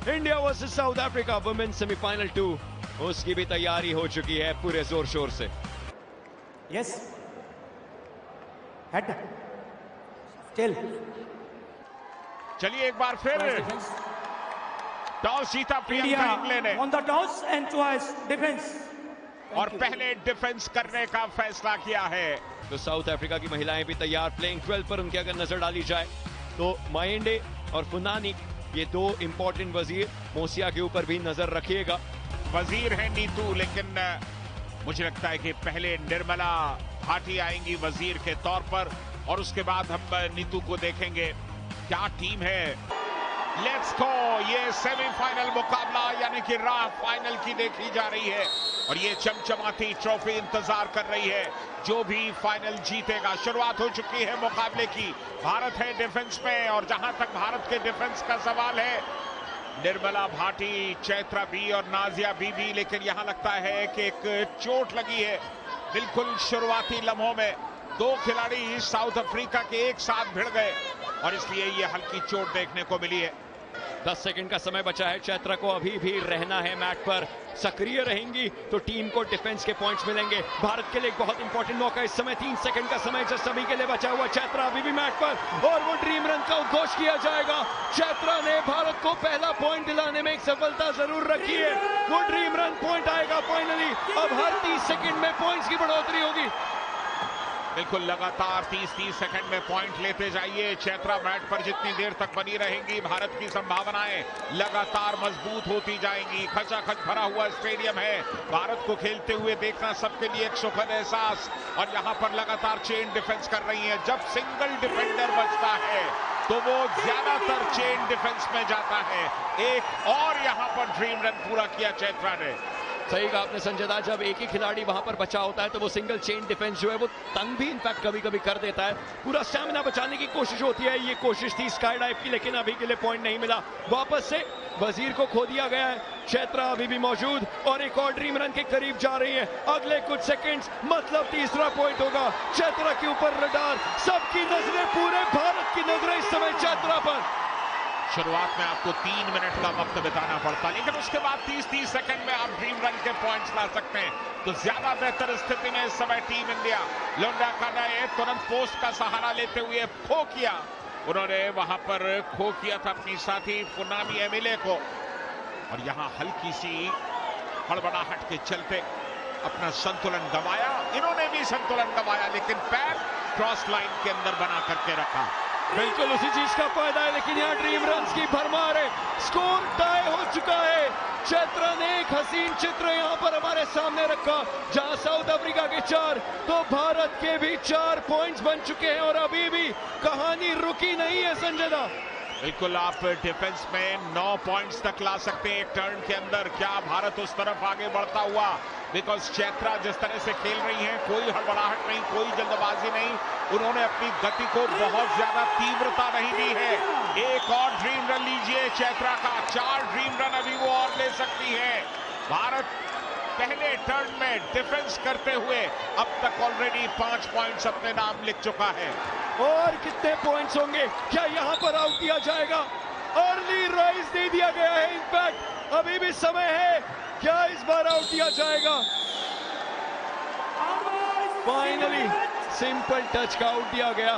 India versus south Africa women semifinal 2, उसकी भी तैयारी हो चुकी है पूरे जोर शोर से। Yes head still. चलिए एक बार फिर टॉस जीता प्रियंका इंग्ले ने on the toss and choice defence, और पहले डिफेंस करने का फैसला किया है। तो साउथ अफ्रीका की महिलाएं भी तैयार। प्लेइंग 12 पर उनकी अगर नजर डाली जाए तो मायेंडे और फुनानी, ये दो इंपॉर्टेंट वजीर। मोसिया के ऊपर भी नजर रखिएगा। वजीर है नीतू, लेकिन मुझे लगता है कि पहले निर्मला भाटी आएंगी वजीर के तौर पर, और उसके बाद हम नीतू को देखेंगे। क्या टीम है। Let's go. ये सेमीफाइनल मुकाबला यानी कि राह फाइनल की देखी जा रही है, और ये चमचमाती ट्रॉफी इंतजार कर रही है। जो भी फाइनल जीतेगा। शुरुआत हो चुकी है मुकाबले की। भारत है डिफेंस में, और जहां तक भारत के डिफेंस का सवाल है, निर्मला भाटी, चैत्रा बी और नाजिया बीबी, लेकिन यहां लगता है कि एक चोट लगी है। बिल्कुल शुरुआती लम्हों में दो खिलाड़ी साउथ अफ्रीका के एक साथ भिड़ गए, और इसलिए ये हल्की चोट देखने को मिली है। 10 सेकंड का समय बचा है। चैत्रा को अभी भी रहना है मैट पर। सक्रिय रहेंगी तो टीम को डिफेंस के पॉइंट्स मिलेंगे। भारत के लिए एक बहुत इंपॉर्टेंट मौका इस समय। 3 सेकंड का समय जस्ट सभी के लिए बचा हुआ। चैत्रा अभी भी मैट पर, और वो ड्रीम रन का उद्घोष किया जाएगा। चैत्रा ने भारत को पहला पॉइंट दिलाने में एक सफलता जरूर रखी है। वो ड्रीम रन पॉइंट आएगा फाइनली। अब हर 30 सेकंड में पॉइंट्स की बढ़ोतरी होगी। बिल्कुल लगातार 30-30 सेकंड में पॉइंट लेते जाइए। चैत्रा मैट पर जितनी देर तक बनी रहेंगी, भारत की संभावनाएं लगातार मजबूत होती जाएंगी। खचाखच भरा हुआ स्टेडियम है। भारत को खेलते हुए देखना सबके लिए एक सुखद एहसास, और यहां पर लगातार चेन डिफेंस कर रही है। जब सिंगल डिफेंडर बचता है तो वो ज्यादातर चेन डिफेंस में जाता है। एक और यहां पर ड्रीम रन पूरा किया चैत्रा ने। सही कहा आपने संजय दा, जब एक ही खिलाड़ी वहां पर बचा होता है तो वो सिंगल चेन डिफेंस जो है वो तंग भी इनफैक्ट कभी कभी कर देता है। पूरा स्टैमिना बचाने की कोशिश होती है। ये कोशिश थी स्काई डाइव की, लेकिन अभी के लिए पॉइंट नहीं मिला। वापस से वजीर को खो दिया गया है। चैत्रा अभी भी मौजूद, और एक और ड्रीम रन के करीब जा रही है। अगले कुछ सेकंड्स मतलब तीसरा पॉइंट होगा। चैत्रा के ऊपर रडार, सबकी नजरें, पूरे भारत की नजरें इस समय चैत्रा पर। शुरुआत में आपको 3 मिनट का वक्त बिताना पड़ता, लेकिन उसके बाद 30-30 सेकंड में आप ड्रीम रन के पॉइंट्स ला सकते हैं। तो ज्यादा बेहतर स्थिति में इस समय टीम इंडिया। लोंडा काना ने तुरंत पोस्ट का सहारा लेते हुए खो किया। उन्होंने वहां पर खो किया था अपनी साथी फुनामी एमिले को, और यहां हल्की सी हड़बड़ाहट के चलते अपना संतुलन गंवाया। इन्होंने भी संतुलन गंवाया, लेकिन पैर क्रॉस लाइन के अंदर बना करके रखा। बिल्कुल उसी चीज का फायदा है, लेकिन यहाँ ड्रीम रन्स की भरमार है। स्कोर टाई हो चुका है। चैत्रा ने एक हसीन चित्र यहाँ पर हमारे सामने रखा, जहां साउथ अफ्रीका के 4 तो भारत के भी 4 पॉइंट्स बन चुके हैं, और अभी भी कहानी रुकी नहीं है संजय दा। बिल्कुल, आप डिफेंस में 9 पॉइंट्स तक ला सकते हैं एक टर्न के अंदर। क्या भारत उस तरफ आगे बढ़ता हुआ, बिकॉज चैत्रा जिस तरह से खेल रही हैं, कोई हड़बड़ाहट नहीं, कोई जल्दबाजी नहीं। उन्होंने अपनी गति को बहुत ज्यादा तीव्रता नहीं दी है। एक और ड्रीम रन लीजिए चैत्रा का। 4 ड्रीम रन अभी वो और ले सकती है। भारत पहले टर्न में डिफेंस करते हुए अब तक ऑलरेडी 5 पॉइंट्स अपने नाम लिख चुका है। और कितने पॉइंट्स होंगे? क्या यहां पर आउट दिया जाएगा? अर्ली राइज दे दिया गया है। इनफैक्ट अभी भी समय है। क्या इस बार आउट दिया जाएगा? फाइनली सिंपल टच का आउट दिया गया।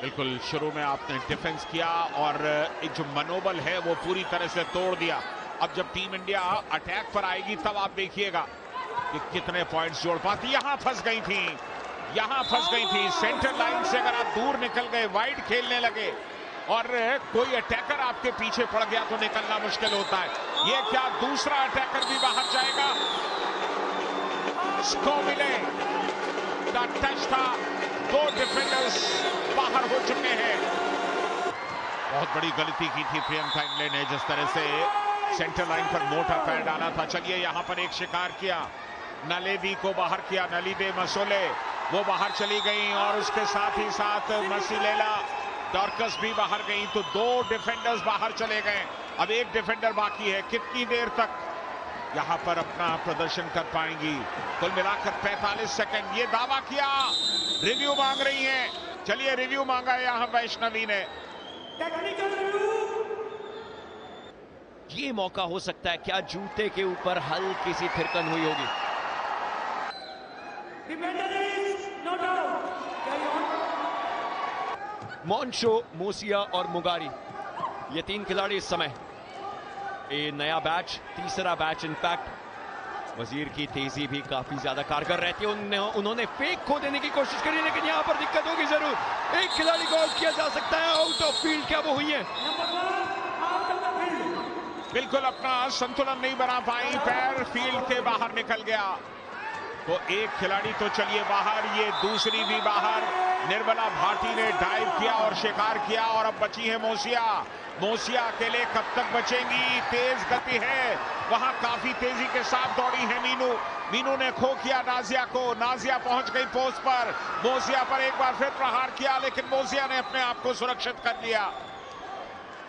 बिल्कुल, शुरू में आपने डिफेंस किया, और एक जो मनोबल है वो पूरी तरह से तोड़ दिया। अब जब टीम इंडिया अटैक पर आएगी तब आप देखिएगा कि कितने पॉइंट्स जोड़ पाती। यहां फंस गई थी, यहां फंस गई थी। सेंटर लाइन से अगर आप दूर निकल गए, वाइड खेलने लगे, और कोई अटैकर आपके पीछे पड़ गया तो निकलना मुश्किल होता है। ये क्या दूसरा अटैकर भी बाहर जाएगा? स्कोमिले का टच था। 2 डिफेंडर्स बाहर हो चुके हैं। बहुत बड़ी गलती की थी प्रियंका इंग्ले ने, जिस तरह से सेंटर लाइन पर मोटा पैर डाला था। चलिए यहां पर एक शिकार किया, नलेदी को बाहर किया। नलीदे मसोले वो बाहर चली गई, और उसके साथ ही साथ मसीलेला डॉर्कस भी बाहर गई। तो 2 डिफेंडर्स बाहर चले गए। अब एक डिफेंडर बाकी है। कितनी देर तक यहां पर अपना प्रदर्शन कर पाएंगी? कुल मिलाकर 45 सेकंड। ये दावा किया, रिव्यू मांग रही हैं। चलिए रिव्यू मांगा है यहां वैष्णवी ने। ये मौका हो सकता है, क्या जूते के ऊपर हल्की सी थिरकन हुई होगी। Defender is not out. Carry on. मॉन्शो, मोसिया और मुगारी, ये 3 खिलाड़ी इस समय, ये नया बैच, तीसरा बैच इनफैक्ट। वजीर की तेजी भी काफी ज्यादा कारगर रहती है। उन्होंने फेक खो देने की कोशिश करी, लेकिन यहां पर दिक्कत होगी जरूर। एक खिलाड़ी को आउट किया जा सकता है। आउट ऑफ फील्ड, क्या वो हुई है? Number 1 out of the field. बिल्कुल अपना संतुलन नहीं बना पाई, पैर फील्ड के बाहर निकल गया। तो एक खिलाड़ी तो चलिए बाहर, ये दूसरी भी बाहर। निर्मला भाटी ने डाइव किया और शिकार किया, और अब बची है मोसिया। मोसिया अकेले कब तक बचेंगी? तेज गति है, वहां काफी तेजी के साथ दौड़ी है मीनू। मीनू ने खो किया नाजिया को, नाजिया पहुंच गई पोस्ट पर। मोसिया पर एक बार फिर प्रहार किया, लेकिन मोसिया ने अपने आप को सुरक्षित कर लिया।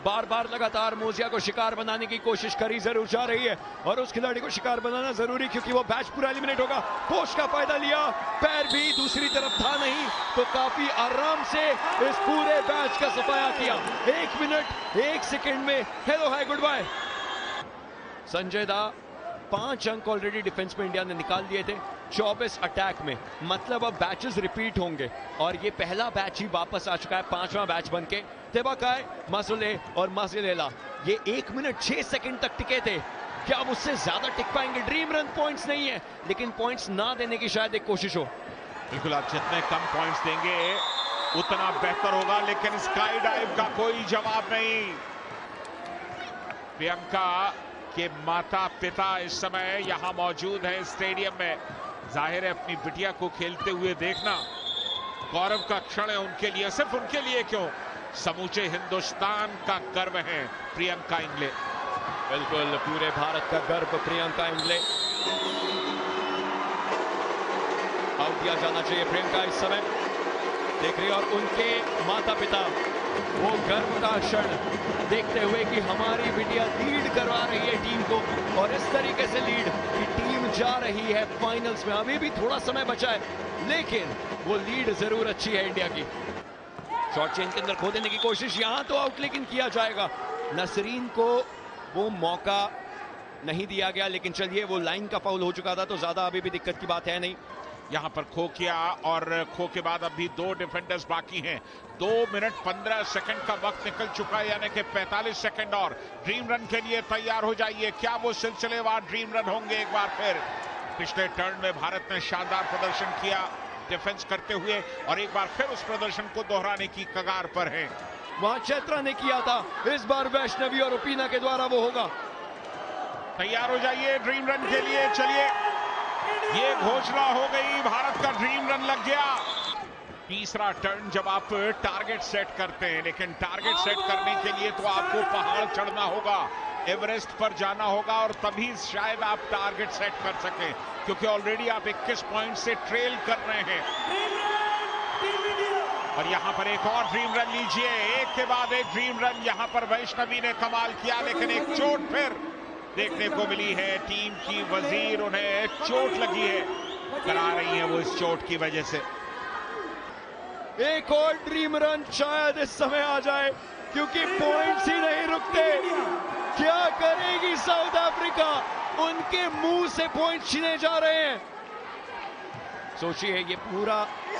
बार बार लगातार मोसिया को शिकार बनाने की कोशिश करी जरूर जा रही है, और उस खिलाड़ी को शिकार बनाना जरूरी, क्योंकि वो बैच पूरा एलिमिनेट होगा। पोस्ट का फायदा लिया, पैर भी दूसरी तरफ था नहीं, तो काफी आराम से इस पूरे बैच का सफाया किया। 1 मिनट 1 सेकेंड में hello hi good bye. Sanjay da, 5 अंक ऑलरेडी डिफेंस में इंडिया ने निकाल दिए थे 24 अटैक में। मतलब अब बैचेस रिपीट होंगे, और ये पहला बैच ही वापस आ चुका है, 5वां बैच बनके। तेबाकाय, मासुले और मासिलेला ये 1 मिनट 6 सेकंड तक टिके थे। क्या अब उससे ज्यादा टिक पाएंगे? ड्रीम रन पॉइंट्स नहीं है, लेकिन पॉइंट्स ना देने की शायद एक कोशिश हो। बिल्कुल, आप जितने कम पॉइंट्स देंगे उतना बेहतर होगा, लेकिन स्काई डाइव का कोई जवाब नहीं। प्रियंका के माता पिता इस समय यहां मौजूद हैं स्टेडियम में। जाहिर है अपनी बिटिया को खेलते हुए देखना गौरव का क्षण है उनके लिए। सिर्फ उनके लिए क्यों, समूचे हिंदुस्तान का गर्व है प्रियंका इंगले। बिल्कुल, पूरे भारत का गर्व प्रियंका इंगले। आउट दिया जाना चाहिए प्रियंका इस समय, देख रहे, और उनके माता पिता वो गर्व का क्षण देखते हुए कि हमारी बिटिया लीड करवा रही है टीम को, और इस तरीके से लीड कि टीम जा रही है फाइनल्स में। अभी भी थोड़ा समय बचा है, लेकिन वो लीड जरूर अच्छी है इंडिया की। शॉर्ट चेन के अंदर खो देने की कोशिश, यहां तो आउट लेकिन किया जाएगा। नसरीन को वो मौका नहीं दिया गया, लेकिन चलिए वो लाइन का फाउल हो चुका था, तो ज्यादा अभी भी दिक्कत की बात है नहीं। यहां पर खो किया, और खो के बाद अभी 2 डिफेंडर्स बाकी हैं। 2 मिनट 15 सेकंड का वक्त निकल चुका है, यानी कि 45 सेकंड और। ड्रीम रन के लिए तैयार हो जाइए। क्या वो सिलसिलेवार ड्रीम रन होंगे एक बार फिर? पिछले टर्न में भारत ने शानदार प्रदर्शन किया डिफेंस करते हुए, और एक बार फिर उस प्रदर्शन को दोहराने की कगार पर है। वहां चैत्रा ने किया था, इस बार वैष्णवी और उपीना के द्वारा वो होगा। तैयार हो जाइए ड्रीम रन के लिए। चलिए, ये घोषणा हो गई, भारत का ड्रीम रन लग गया। तीसरा टर्न जब आप टारगेट सेट करते हैं, लेकिन टारगेट सेट करने के लिए तो आपको पहाड़ चढ़ना होगा, एवरेस्ट पर जाना होगा, और तभी शायद आप टारगेट सेट कर सकें, क्योंकि ऑलरेडी आप 21 पॉइंट से ट्रेल कर रहे हैं। और यहां पर एक और ड्रीम रन लीजिए, एक के बाद एक ड्रीम रन। यहां पर वैष्णवी ने कमाल किया, लेकिन एक चोट फिर देखने को मिली है टीम की वजीर, उन्हें चोट लगी है, करा रही है वो इस चोट की वजह से। एक और ड्रीम रन शायद इस समय आ जाए, क्योंकि पॉइंट्स ही नहीं रुकते। क्या करेगी साउथ अफ्रीका? उनके मुंह से पॉइंट छीने जा रहे हैं। सोचिए ये पूरा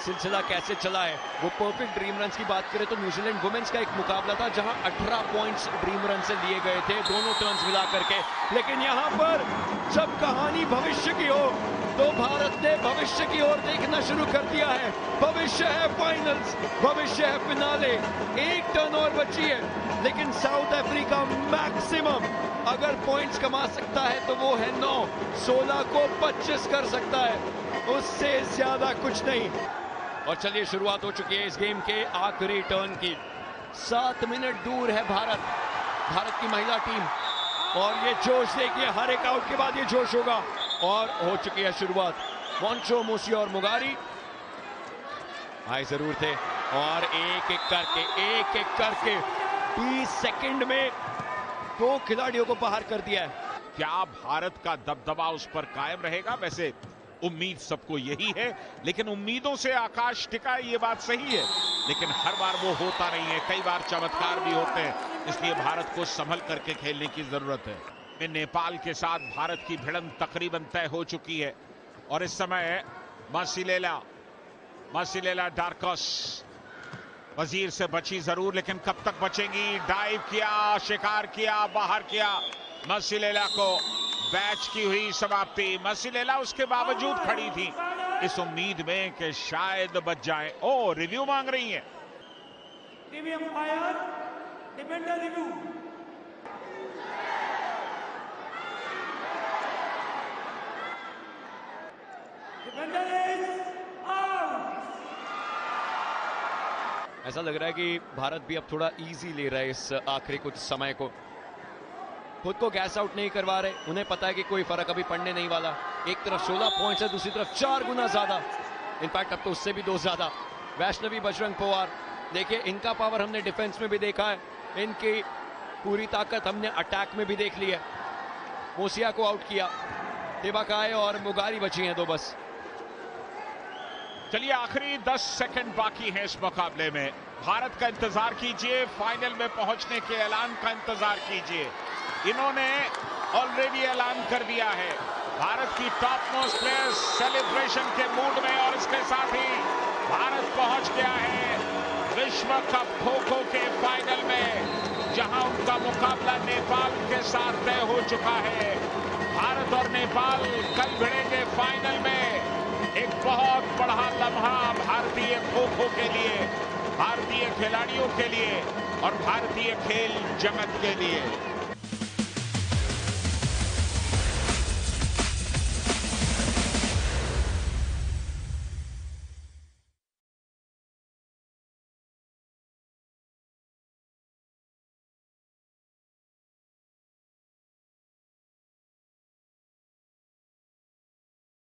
सिलसिला कैसे चला है। वो परफेक्ट ड्रीम रन की बात करें तो न्यूजीलैंड वुमेन्स का एक मुकाबला था जहां 18 पॉइंट्स ड्रीम रन से लिए गए थे, दोनों टर्न्स मिला करके। लेकिन यहां पर जब कहानी भविष्य की हो तो भारत ने भविष्य की ओर देखना शुरू कर दिया है। भविष्य है फाइनल्स, भविष्य है फिनाले। एक टर्न और बची है, लेकिन साउथ अफ्रीका मैक्सिमम अगर पॉइंट्स कमा सकता है तो वो है 9, 16 को 25 कर सकता है, उससे ज्यादा कुछ नहीं। और चलिए शुरुआत हो चुकी है इस गेम के आखिरी टर्न की। 7 मिनट दूर है भारत की महिला टीम, और ये जोश देखिए, हर एक आउट के बाद ये जोश होगा। और हो चुकी है शुरुआत। मॉन्शो, मोसिया और मुगारी आए जरूर थे, और एक एक करके 20 सेकंड में 2 खिलाड़ियों को बाहर कर दिया है। क्या भारत का दबदबा उस पर कायम रहेगा? वैसे उम्मीद सबको यही है, लेकिन उम्मीदों से आकाश टिका है, ये बात सही है, लेकिन हर बार वो होता नहीं है। कई बार चमत्कार भी होते हैं, इसलिए भारत को संभल करके खेलने की जरूरत है। नेपाल के साथ भारत की भिड़ंत तकरीबन तय हो चुकी है और इस समय मसीलेला डार्कस वजीर से बची जरूर, लेकिन कब तक बचेंगी? डाइव किया, शिकार किया, बाहर किया मसीलेला को। बैच की हुई समाप्ति। मसीलेला उसके बावजूद खड़ी थी इस उम्मीद में कि शायद बच जाए। ओ, रिव्यू मांग रही है। TV umpire, defender review. Defender is out. ऐसा लग रहा है कि भारत भी अब थोड़ा इजी ले रहा है इस आखिरी कुछ समय को, खुद को गैस आउट नहीं करवा रहे। उन्हें पता है कि कोई फर्क अभी पड़ने नहीं वाला। एक तरफ 16 पॉइंट्स है, दूसरी तरफ 4 गुना ज्यादा, इनफैक्ट अब तो उससे भी 2 ज्यादा। वैष्णवी बजरंग पवार, देखिए इनका पावर हमने डिफेंस में भी देखा है, इनकी पूरी ताकत हमने अटैक में भी देख ली है। मोसिया को आउट किया, तिबाकाय और मुगारी बची हैं 2 बस। चलिए, आखिरी 10 सेकंड बाकी है इस मुकाबले में। भारत का इंतजार कीजिए, फाइनल में पहुंचने के ऐलान का इंतजार कीजिए। इन्होंने ऑलरेडी ऐलान कर दिया है भारत की टॉप मोस्ट प्लेयर्स सेलिब्रेशन के मूड में, और इसके साथ ही भारत पहुंच गया है विश्व कप खो-खो के फाइनल में, जहां उनका मुकाबला नेपाल के साथ तय हो चुका है। भारत और नेपाल कल भिड़ेंगे फाइनल में। एक बहुत बड़ा लम्हा भारतीय खो-खो के लिए, भारतीय खिलाड़ियों के लिए और भारतीय खेल जगत के लिए।